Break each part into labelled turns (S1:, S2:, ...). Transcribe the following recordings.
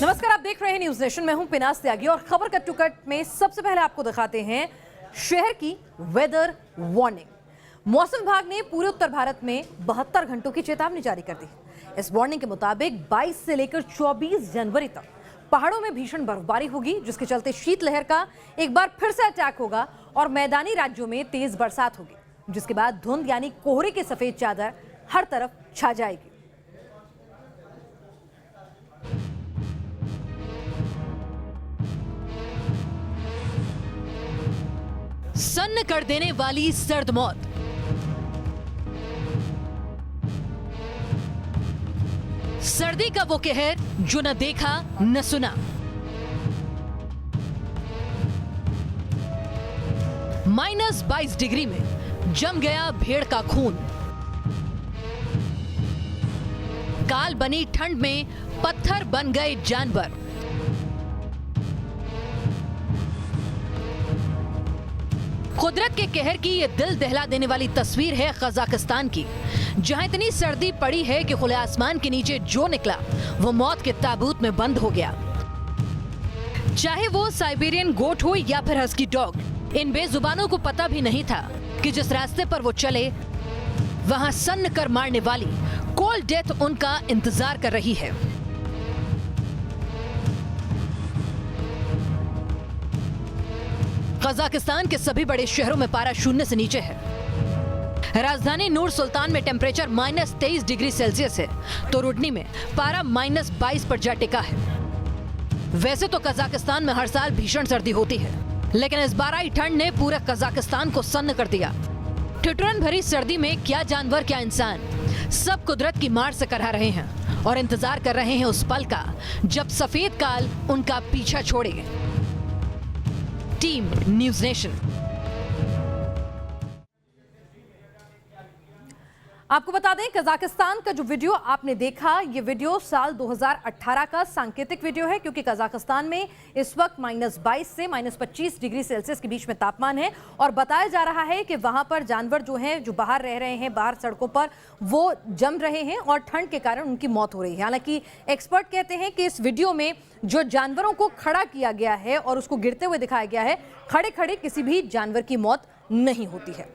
S1: नमस्कार, आप देख रहे हैं न्यूज नेशन। मैं हूं पिनास त्यागी और खबर कट टू कट में सबसे पहले आपको दिखाते हैं शहर की वेदर वार्निंग। मौसम विभाग ने पूरे उत्तर भारत में 72 घंटों की चेतावनी जारी कर दी। इस वार्निंग के मुताबिक 22 से लेकर 24 जनवरी तक पहाड़ों में भीषण बर्फबारी होगी, जिसके चलते शीतलहर का एक बार फिर से अटैक होगा और मैदानी राज्यों में तेज बरसात होगी, जिसके बाद धुंध यानी कोहरे की सफेद चादर हर तरफ छा जाएगी।
S2: सन्न कर देने वाली सर्द मौत, सर्दी का वो कहर जो न देखा न सुना। -22 डिग्री में जम गया भेड़ का खून। काल बनी ठंड में पत्थर बन गए जानवर। कुदरत के कहर की ये दिल दहला देने वाली तस्वीर है कजाकिस्तान की, जहां इतनी सर्दी पड़ी है कि खुले आसमान के नीचे जो निकला वो मौत के ताबूत में बंद हो गया। चाहे वो साइबेरियन गोट हो या फिर हस्की डॉग, इन बेजुबानों को पता भी नहीं था कि जिस रास्ते पर वो चले वहां सन्न कर मारने वाली कोल्ड डेथ उनका इंतजार कर रही है। कजाकिस्तान के सभी बड़े शहरों में पारा शून्य से नीचे है। राजधानी नूर सुल्तान में टेम्परेचर -23 डिग्री सेल्सियस है, तो रुडनी में पारा -22 पर जा टिका है। वैसे तो कजाकिस्तान में हर साल भीषण सर्दी होती है, लेकिन इस बार आई ठंड ने पूरे कजाकिस्तान को सन्न कर दिया। ठिठुरन भरी सर्दी में क्या जानवर क्या इंसान, सब कुदरत की मार से करहा रहे हैं और इंतजार कर रहे हैं उस पल का जब सफेद काल उनका पीछा छोड़े। Team news nation.
S1: आपको बता दें, कजाकिस्तान का जो वीडियो आपने देखा, ये वीडियो साल 2018 का सांकेतिक वीडियो है, क्योंकि कजाकिस्तान में इस वक्त -22 से -25 डिग्री सेल्सियस के बीच में तापमान है और बताया जा रहा है कि वहां पर जानवर जो हैं, जो बाहर रह रहे हैं, बाहर सड़कों पर, वो जम रहे हैं और ठंड के कारण उनकी मौत हो रही है। हालांकि एक्सपर्ट कहते हैं कि इस वीडियो में जो जानवरों को खड़ा किया गया है और उसको गिरते हुए दिखाया गया है, खड़े खड़े किसी भी जानवर की मौत नहीं होती है।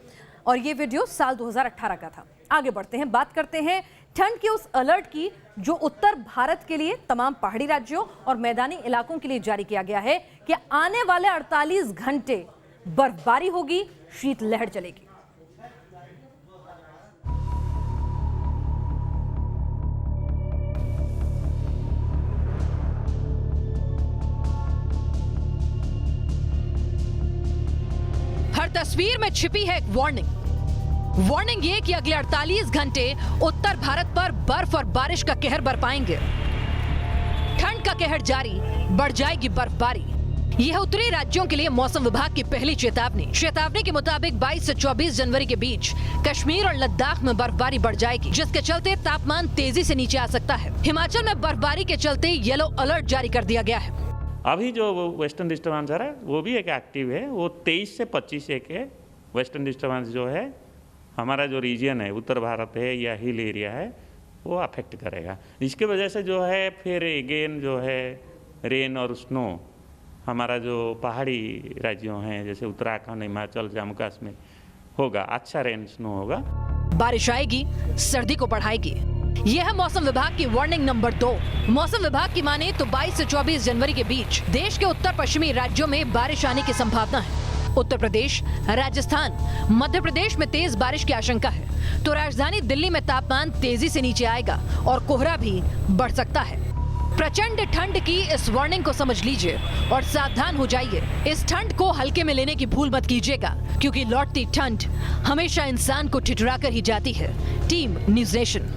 S1: और ये वीडियो साल 2018 का था। आगे बढ़ते हैं, बात करते हैं ठंड के उस अलर्ट की जो उत्तर भारत के लिए तमाम पहाड़ी राज्यों और मैदानी इलाकों के लिए जारी किया गया है कि आने वाले 48 घंटे बर्फबारी होगी, शीतलहर चलेगी।
S2: हर तस्वीर में छिपी है एक वार्निंग ये कि अगले 48 घंटे उत्तर भारत पर बर्फ और बारिश का कहर बरपाएंगे। ठंड का कहर जारी, बढ़ जाएगी बर्फबारी। यह है उत्तरी राज्यों के लिए मौसम विभाग की पहली चेतावनी के मुताबिक 22 से 24 जनवरी के बीच कश्मीर और लद्दाख में बर्फबारी बढ़ जाएगी, जिसके चलते तापमान तेजी से नीचे आ सकता है। हिमाचल में बर्फबारी के चलते येलो अलर्ट जारी कर दिया गया है।
S3: अभी जो वेस्टर्न डिस्टर्बेंस है वो भी एक एक्टिव है, वो 23 से 25 एक है। वेस्टर्न डिस्टर्बेंस जो है हमारा जो रीजन है, उत्तर भारत है या हिल एरिया है, वो अफेक्ट करेगा। इसके वजह से जो है फिर अगेन जो है रेन और स्नो हमारा जो पहाड़ी राज्यों हैं जैसे उत्तराखंड, हिमाचल, जम्मू कश्मीर होगा, अच्छा रेन स्नो होगा।
S2: बारिश आएगी, सर्दी को बढ़ाएगी। यह है मौसम विभाग की वार्निंग नंबर 2। मौसम विभाग की माने तो 22 से 24 जनवरी के बीच देश के उत्तर पश्चिमी राज्यों में बारिश आने की संभावना है। उत्तर प्रदेश, राजस्थान, मध्य प्रदेश में तेज बारिश की आशंका है, तो राजधानी दिल्ली में तापमान तेजी से नीचे आएगा और कोहरा भी बढ़ सकता है। प्रचंड ठंड की इस वार्निंग को समझ लीजिए और सावधान हो जाइए। इस ठंड को हल्के में लेने की भूल मत कीजिएगा, क्योंकि लौटती ठंड हमेशा इंसान को ठिठुरा कर ही जाती है। Team news nation.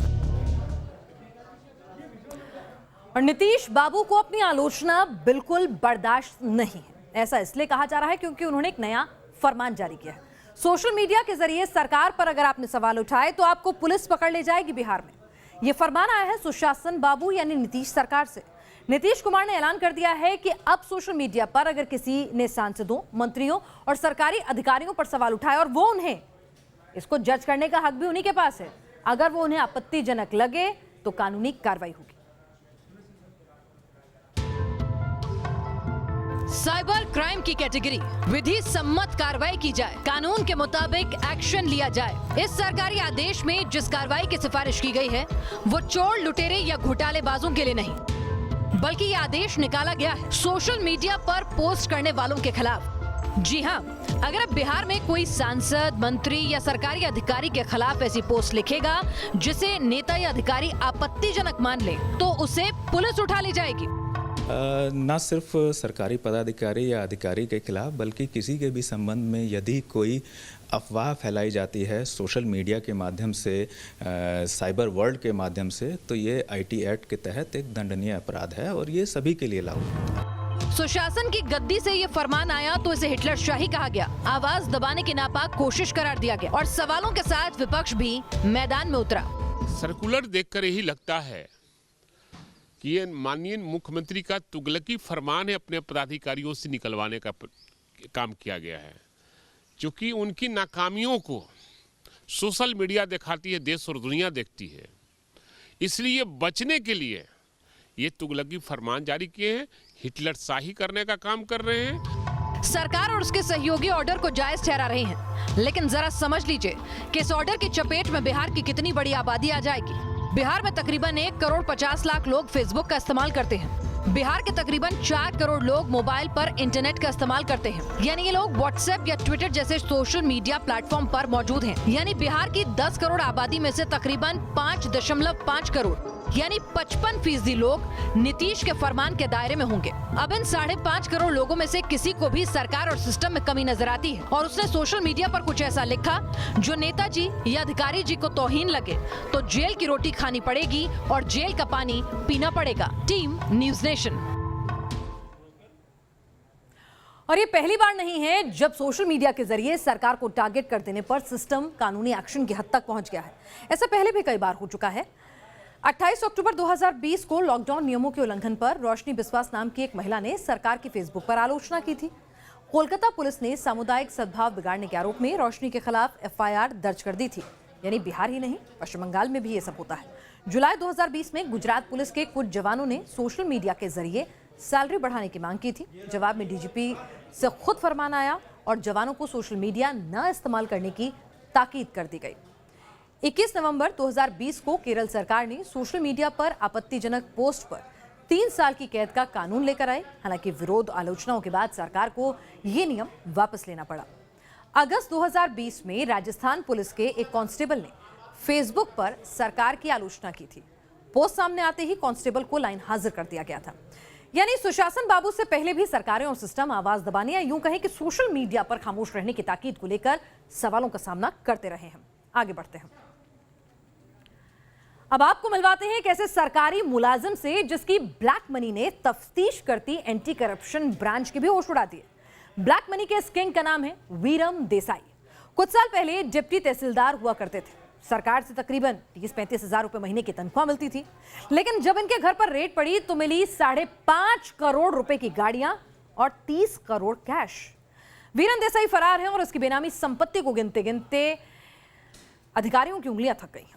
S1: और नीतीश बाबू को अपनी आलोचना बिल्कुल बर्दाश्त नहीं है। ऐसा इसलिए कहा जा रहा है क्योंकि उन्होंने एक नया फरमान जारी किया है। सोशल मीडिया के जरिए सरकार पर अगर आपने सवाल उठाए तो आपको पुलिस पकड़ ले जाएगी। बिहार में यह फरमान आया है सुशासन बाबू यानी नीतीश सरकार से। नीतीश कुमार ने ऐलान कर दिया है कि अब सोशल मीडिया पर अगर किसी ने सांसदों, मंत्रियों और सरकारी अधिकारियों पर सवाल उठाए और वो उन्हें इसको जज करने का हक भी उन्हीं के पास है, अगर वो उन्हें आपत्तिजनक लगे तो कानूनी कार्रवाई होगी।
S2: साइबर क्राइम की कैटेगरी, विधि सम्मत कार्रवाई की जाए, कानून के मुताबिक एक्शन लिया जाए। इस सरकारी आदेश में जिस कार्रवाई की सिफारिश की गई है वो चोर, लुटेरे या घोटालेबाजों के लिए नहीं, बल्कि ये आदेश निकाला गया है सोशल मीडिया पर पोस्ट करने वालों के खिलाफ। जी हाँ, अगर अब बिहार में कोई सांसद, मंत्री या सरकारी अधिकारी के खिलाफ ऐसी पोस्ट लिखेगा जिसे नेता या अधिकारी आपत्तिजनक मान ले, तो उसे पुलिस उठा ले जाएगी।
S4: न सिर्फ सरकारी पदाधिकारी या अधिकारी के खिलाफ, बल्कि किसी के भी संबंध में यदि कोई अफवाह फैलाई जाती है सोशल मीडिया के माध्यम से, साइबर वर्ल्ड के माध्यम से, तो ये आईटी एक्ट के तहत एक दंडनीय अपराध है और ये सभी के लिए लागू है।
S2: सुशासन की गद्दी से ये फरमान आया तो इसे हिटलर शाही कहा गया, आवाज दबाने की नापाक कोशिश करार दिया गया और सवालों के साथ विपक्ष भी मैदान में उतरा।
S5: सर्कुलर देखकर यही लगता है कि ये माननीय मुख्यमंत्री का तुगलकी फरमान है, अपने पदाधिकारियों से निकलवाने का काम किया गया है। क्योंकि उनकी नाकामियों को सोशल मीडिया दिखाती है, देश और दुनिया देखती है, इसलिए बचने के लिए ये तुगलकी फरमान जारी किए हैं, हिटलर शाही करने का काम कर रहे हैं।
S2: सरकार और उसके सहयोगी ऑर्डर को जायज ठहरा रहे हैं, लेकिन जरा समझ लीजिए कि इस ऑर्डर की चपेट में बिहार की कितनी बड़ी आबादी आ जाएगी। बिहार में तकरीबन 1 करोड़ 50 लाख लोग फेसबुक का इस्तेमाल करते हैं। बिहार के तकरीबन 4 करोड़ लोग मोबाइल पर इंटरनेट का इस्तेमाल करते हैं, यानी ये लोग व्हाट्सएप या ट्विटर जैसे सोशल मीडिया प्लेटफॉर्म पर मौजूद हैं। यानी बिहार की 10 करोड़ आबादी में से तकरीबन 5.5 करोड़ यानी 55% लोग नीतीश के फरमान के दायरे में होंगे। अब इन 5.5 करोड़ लोगों में से किसी को भी सरकार और सिस्टम में कमी नजर आती है और उसने सोशल मीडिया पर कुछ ऐसा लिखा जो नेताजी या अधिकारी जी को तौहीन लगे, तो जेल की रोटी खानी पड़ेगी और जेल का पानी पीना पड़ेगा। Team news nation.
S1: और ये पहली बार नहीं है जब सोशल मीडिया के जरिए सरकार को टारगेट कर देने पर सिस्टम कानूनी एक्शन की हद तक पहुंच गया है। ऐसा पहले भी कई बार हो चुका है। 28 अक्टूबर 2020 को लॉकडाउन नियमों के उल्लंघन पर रोशनी बिस्वास नाम की एक महिला ने सरकार की फेसबुक पर आलोचना की थी। कोलकाता पुलिस ने सामुदायिक सद्भाव बिगाड़ने के आरोप में रोशनी के खिलाफ एफआईआर दर्ज कर दी थी। यानी बिहार ही नहीं, पश्चिम बंगाल में भी ये सब होता है। जुलाई 2020 में गुजरात पुलिस के कुछ जवानों ने सोशल मीडिया के जरिए सैलरी बढ़ाने की मांग की थी। जवाब में डीजीपी से खुद फरमान आया और जवानों को सोशल मीडिया न इस्तेमाल करने की ताकीद कर दी गई। 21 नवंबर 2020 को केरल सरकार ने सोशल मीडिया पर आपत्तिजनक पोस्ट पर 3 साल की कैद का कानून लेकर आए। हालांकि विरोध आलोचनाओं के बाद सरकार को यह नियम वापस लेना पड़ा। अगस्त 2020 में राजस्थान पुलिस के एक कांस्टेबल ने फेसबुक पर सरकार की आलोचना की थी। पोस्ट सामने आते ही कांस्टेबल को लाइन हाजिर कर दिया गया था। यानी सुशासन बाबू से पहले भी सरकारें और सिस्टम आवाज दबाने या यूं कहें कि सोशल मीडिया पर खामोश रहने की ताकीद को लेकर सवालों का सामना करते रहे हैं। आगे बढ़ते हैं। अब आपको मिलवाते हैं कैसे सरकारी मुलाजिम से जिसकी ब्लैक मनी ने तफ्तीश करती एंटी करप्शन ब्रांच के भी होश उड़ा दिए। ब्लैक मनी के इस किंग का नाम है वीरम देसाई। कुछ साल पहले डिप्टी तहसीलदार हुआ करते थे। सरकार से तकरीबन 30-35 हजार रुपए महीने की तनख्वाह मिलती थी। लेकिन जब इनके घर पर रेड पड़ी तो मिली 5.5 करोड़ रुपए की गाड़ियां और 30 करोड़ कैश। वीरम देसाई फरार है और उसकी बेनामी संपत्ति को गिनते गिनते अधिकारियों की उंगलियां थक गई हैं।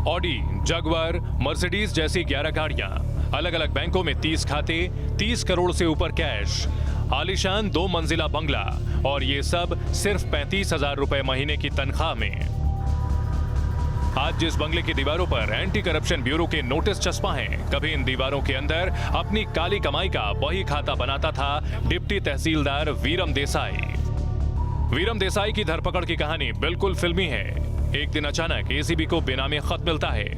S6: ऑडी, जगुआर, मर्सिडीज जैसी 11 गाड़ियां, अलग अलग बैंकों में 30 खाते, 30 करोड़ से ऊपर कैश, आलीशान 2 मंजिला बंगला और ये सब सिर्फ 35,000 रुपए महीने की तनख्वाह में। आज जिस बंगले की दीवारों पर एंटी करप्शन ब्यूरो के नोटिस चस्पा हैं, कभी इन दीवारों के अंदर अपनी काली कमाई का वही खाता बनाता था डिप्टी तहसीलदार वीरम देसाई। वीरम देसाई की धरपकड़ की कहानी बिल्कुल फिल्मी है। एक दिन अचानक एसीबी को बेनामी खत मिलता है।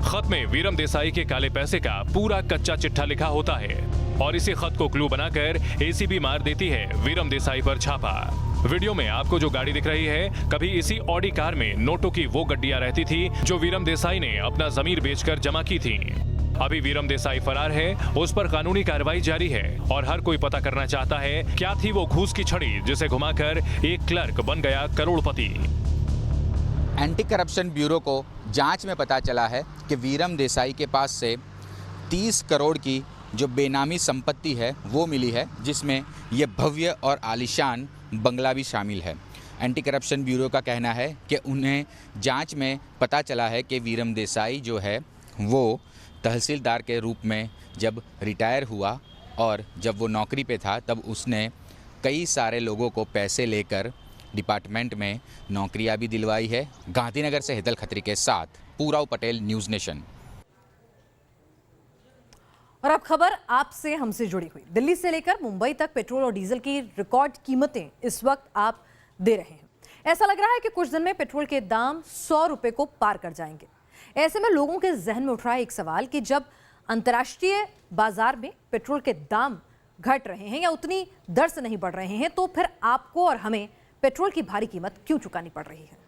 S6: खत में वीरम देसाई के काले पैसे का पूरा कच्चा चिट्ठा लिखा होता है और इसी खत को क्लू बनाकर एसीबी मार देती है वीरम देसाई पर छापा। वीडियो में आपको जो गाड़ी दिख रही है, कभी इसी ऑडी कार में नोटों की वो गड्डियां रहती थी जो वीरम देसाई ने अपना जमीर बेचकर जमा की थी। अभी वीरम देसाई फरार है, उस पर कानूनी कार्रवाई जारी है और हर कोई पता करना चाहता है क्या थी वो घूस की छड़ी जिसे घुमाकर एक क्लर्क बन गया करोड़पति।
S7: एंटी करप्शन ब्यूरो को जांच में पता चला है कि वीरम देसाई के पास से 30 करोड़ की जो बेनामी संपत्ति है वो मिली है, जिसमें ये भव्य और आलीशान बंगला भी शामिल है। एंटी करप्शन ब्यूरो का कहना है कि उन्हें जांच में पता चला है कि वीरम देसाई जो है वो तहसीलदार के रूप में जब रिटायर हुआ और जब वो नौकरी पे था तब उसने कई सारे लोगों को पैसे लेकर डिपार्टमेंट में नौकरियां भी दिलवाई है। गांधीनगर से हितल खत्री के साथ पूराव पटेल, न्यूज़ नेशन।
S1: और अब खबर आपसे हमसे जुड़ी हुई। दिल्ली से लेकर मुंबई तक पेट्रोल और डीजल की रिकॉर्ड कीमतें इस वक्त आप दे रहे हैं। ऐसा लग रहा है कि कुछ दिन में पेट्रोल के दाम 100 रुपए को पार कर जाएंगे। ऐसे में लोगों के जहन में उठ रहा है एक सवाल कि जब अंतर्राष्ट्रीय बाजार में पेट्रोल के दाम घट रहे हैं या उतनी दर से नहीं बढ़ रहे हैं, तो फिर आपको और हमें पेट्रोल की भारी कीमत क्यों चुकानी पड़ रही है?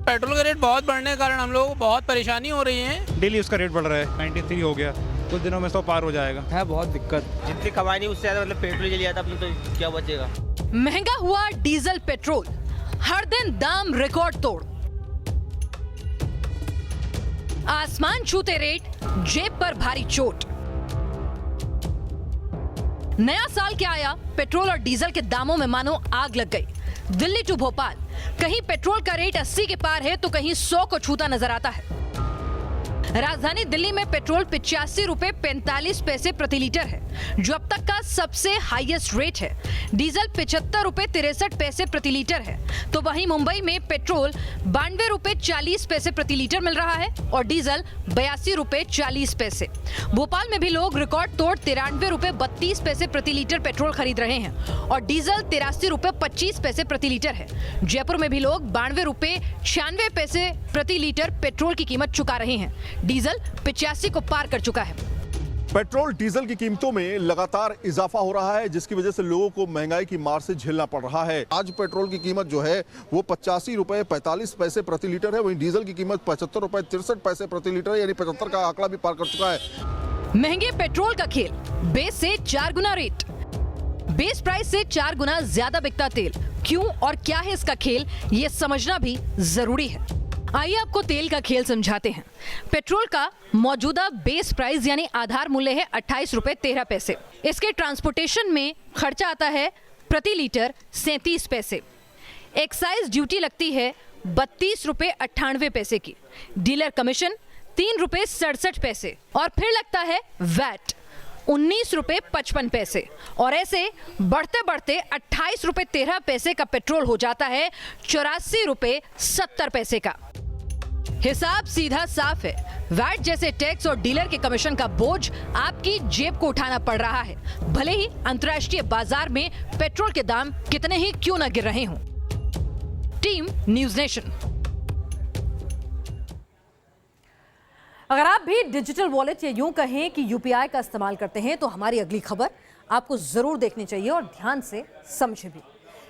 S8: पेट्रोल का रेट बहुत बढ़ने के कारण हम लोगों को बहुत परेशानी हो रही है।
S9: डेली उसका रेट बढ़ रहा है, 93 हो गया, कुछ दिनों में 100 पार हो जाएगा।
S8: है बहुत दिक्कत।
S10: जितनी कमाई नहीं उससे ज्यादा मतलब पेट्रोल के लिए आता अपने तो क्या बचेगा।
S2: महंगा हुआ डीजल पेट्रोल, हर दिन दाम रिकॉर्ड तोड़, आसमान छूते रेट, जेब पर भारी चोट। नया साल क्या आया, पेट्रोल और डीजल के दामों में मानो आग लग गई। दिल्ली टू भोपाल, कहीं पेट्रोल का रेट 80 के पार है तो कहीं 100 को छूता नजर आता है। राजधानी दिल्ली में पेट्रोल 85 रुपए 45 पैसे प्रति लीटर है, जो अब तक का सबसे हाईएस्ट रेट है। डीजल 75 रुपए 63 पैसे प्रति लीटर है, तो वहीं मुंबई में पेट्रोल 92 रुपए 40 पैसे प्रति लीटर मिल रहा है और डीजल 82 रुपए 40 पैसे। भोपाल में भी लोग रिकॉर्ड तोड़ 93 रुपए 32 पैसे प्रति लीटर पेट्रोल खरीद रहे हैं और डीजल 83 रुपए 25 पैसे प्रति लीटर है। जयपुर में भी लोग 92 रुपए 96 पैसे प्रति लीटर पेट्रोल की कीमत चुका रहे हैं। डीजल 85 को पार कर चुका है।
S11: पेट्रोल डीजल की कीमतों में लगातार इजाफा हो रहा है, जिसकी वजह से लोगों को महंगाई की मार से झेलना पड़ रहा है। आज पेट्रोल की कीमत जो है वो 85 रुपए 45 पैसे प्रति लीटर है, वहीं डीजल की कीमत 75 रुपए 63 पैसे प्रति लीटर है, यानी 75 का आंकड़ा भी पार कर चुका है।
S2: महंगे पेट्रोल का खेल, बेस से 4 गुना रेट, बेस प्राइस से 4 गुना ज्यादा बिकता तेल। क्यों और क्या है इसका खेल, ये समझना भी जरूरी है। आइए आपको तेल का खेल समझाते हैं। पेट्रोल का मौजूदा बेस प्राइस यानी आधार मूल्य है 28 रुपए 13 पैसे। इसके ट्रांसपोर्टेशन में खर्चा आता है प्रति लीटर 37 पैसे। एक्साइज ड्यूटी लगती है 32 रुपए 98 पैसे की। डीलर कमीशन 3 रुपए 67 पैसे और फिर लगता है वैट 19 रुपए 55 पैसे। और ऐसे बढ़ते बढ़ते 28 रुपए 13 पैसे का पेट्रोल हो जाता है 84 रुपए 70 पैसे का। हिसाब सीधा साफ है, वैट जैसे टैक्स और डीलर के कमीशन का बोझ आपकी जेब को उठाना पड़ रहा है, भले ही अंतर्राष्ट्रीय बाजार में पेट्रोल के दाम कितने ही क्यों न गिर रहे हों। Team news nation.
S1: अगर आप भी डिजिटल वॉलेट या यूं कहें कि यूपीआई का इस्तेमाल करते हैं तो हमारी अगली खबर आपको जरूर देखनी चाहिए और ध्यान से समझे भी,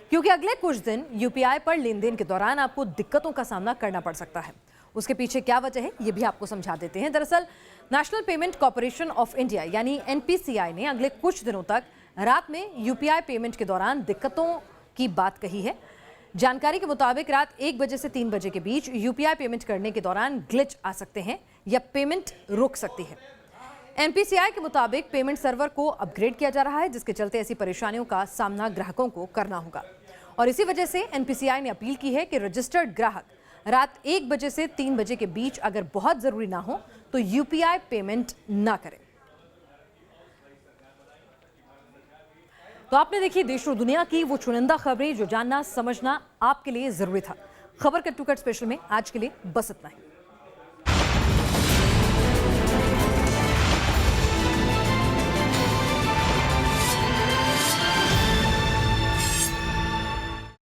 S1: क्योंकि अगले कुछ दिन यूपीआई पर लेन देन के दौरान आपको दिक्कतों का सामना करना पड़ सकता है। उसके पीछे क्या वजह है ये भी आपको समझा देते हैं। दरअसल national payment corporation of India यानी एनपीसीआई ने अगले कुछ दिनों तक रात में यूपीआई पेमेंट के दौरान दिक्कतों की बात कही है। जानकारी के मुताबिक रात 1 बजे से 3 बजे के बीच यूपीआई पेमेंट करने के दौरान ग्लिच आ सकते हैं या पेमेंट रुक सकती है। एनपीसीआई के मुताबिक पेमेंट सर्वर को अपग्रेड किया जा रहा है, जिसके चलते ऐसी परेशानियों का सामना ग्राहकों को करना होगा। और इसी वजह से एनपीसीआई ने अपील की है कि रजिस्टर्ड ग्राहक रात 1 बजे से 3 बजे के बीच अगर बहुत जरूरी ना हो तो यूपीआई पेमेंट ना करें। तो आपने देखी देश और दुनिया की वो चुनिंदा खबरें जो जानना समझना आपके लिए जरूरी था। खबर कट टू कट स्पेशल में आज के लिए बस इतना ही।